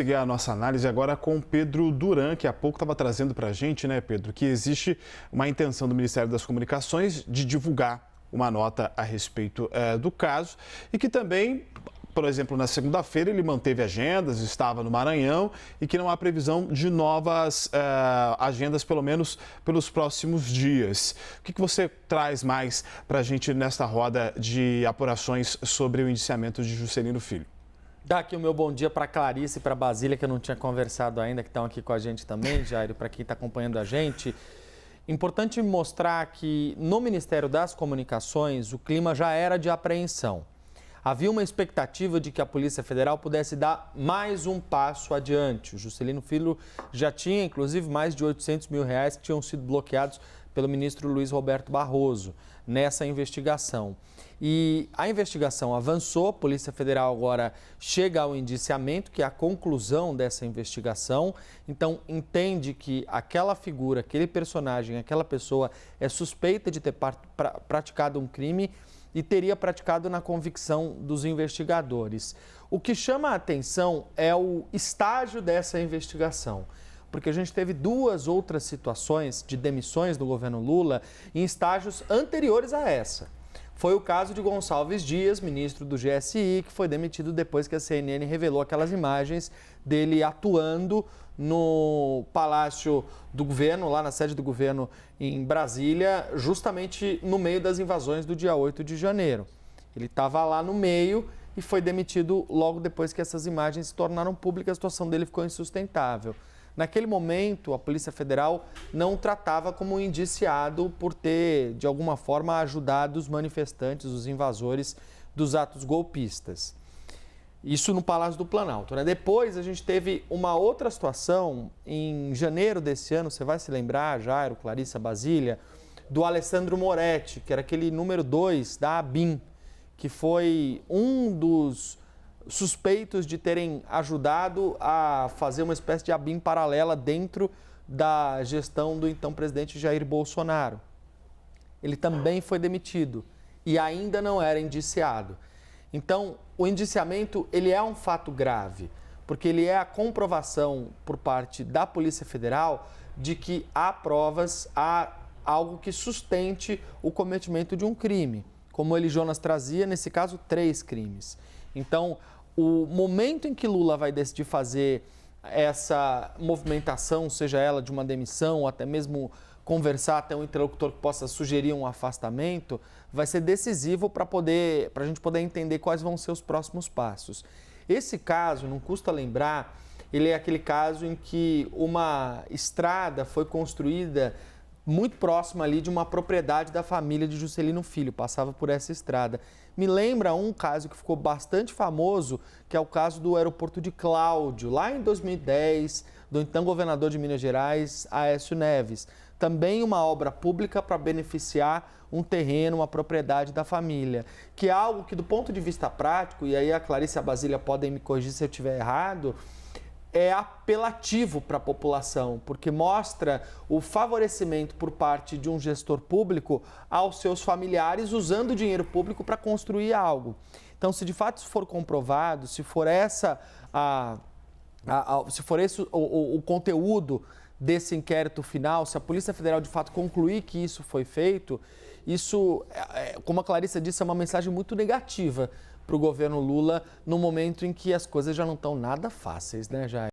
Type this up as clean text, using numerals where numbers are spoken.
Seguir a nossa análise agora com o Pedro Duran, que há pouco estava trazendo para a gente, né, Pedro, que existe uma intenção do Ministério das Comunicações de divulgar uma nota a respeito do caso e que também, por exemplo, na segunda-feira ele manteve agendas, estava no Maranhão e que não há previsão de novas agendas, pelo menos pelos próximos dias. O que você traz mais para a gente nesta roda de apurações sobre o indiciamento de Juscelino Filho? Dá aqui o meu bom dia para Clarice e para Basília, que eu não tinha conversado ainda, que estão aqui com a gente também, Jair, para quem está acompanhando a gente. Importante mostrar que no Ministério das Comunicações o clima já era de apreensão. Havia uma expectativa de que a Polícia Federal pudesse dar mais um passo adiante. O Juscelino Filho já tinha, inclusive, mais de R$800 mil que tinham sido bloqueados pelo ministro Luiz Roberto Barroso nessa investigação. E a investigação avançou, a Polícia Federal agora chega ao indiciamento, que é a conclusão dessa investigação. Então, entende que aquela figura, aquele personagem, aquela pessoa é suspeita de ter praticado um crime e teria praticado na convicção dos investigadores. O que chama a atenção é o estágio dessa investigação, porque a gente teve duas outras situações de demissões do governo Lula em estágios anteriores a essa. Foi o caso de Gonçalves Dias, ministro do GSI, que foi demitido depois que a CNN revelou aquelas imagens dele atuando no Palácio do Governo, lá na sede do governo em Brasília, justamente no meio das invasões do dia 8 de janeiro. Ele estava lá no meio e foi demitido logo depois que essas imagens se tornaram públicas, a situação dele ficou insustentável. Naquele momento, a Polícia Federal não o tratava como indiciado por ter, de alguma forma, ajudado os manifestantes, os invasores dos atos golpistas. Isso no Palácio do Planalto, né? Depois, a gente teve uma outra situação, em janeiro desse ano, você vai se lembrar, Jairo, Clarissa, Basília, do Alessandro Moretti, que era aquele número 2 da ABIN, que foi um dos suspeitos de terem ajudado a fazer uma espécie de ABIN paralela dentro da gestão do então presidente Jair Bolsonaro. Ele também foi demitido e ainda não era indiciado. Então, o indiciamento ele é um fato grave, porque ele é a comprovação por parte da Polícia Federal de que há provas, há algo que sustente o cometimento de um crime. Como ele, Jonas, trazia, nesse caso, 3 crimes. Então, o momento em que Lula vai decidir fazer essa movimentação, seja ela de uma demissão ou até mesmo conversar até um interlocutor que possa sugerir um afastamento, vai ser decisivo para a gente poder entender quais vão ser os próximos passos. Esse caso, não custa lembrar, ele é aquele caso em que uma estrada foi construída muito próxima ali de uma propriedade da família de Juscelino Filho, passava por essa estrada. Me lembra um caso que ficou bastante famoso, que é o caso do aeroporto de Cláudio, lá em 2010, do então governador de Minas Gerais, Aécio Neves. Também uma obra pública para beneficiar um terreno, uma propriedade da família, que é algo que do ponto de vista prático, e aí a Clarice e a Basília podem me corrigir se eu estiver errado, é apelativo para a população, porque mostra o favorecimento por parte de um gestor público aos seus familiares usando o dinheiro público para construir algo. Então, se de fato isso for comprovado, se for esse o conteúdo desse inquérito final, se a Polícia Federal de fato concluir que isso foi feito, isso, como a Clarissa disse, é uma mensagem muito negativa para o governo Lula no momento em que as coisas já não estão nada fáceis, né, Jair?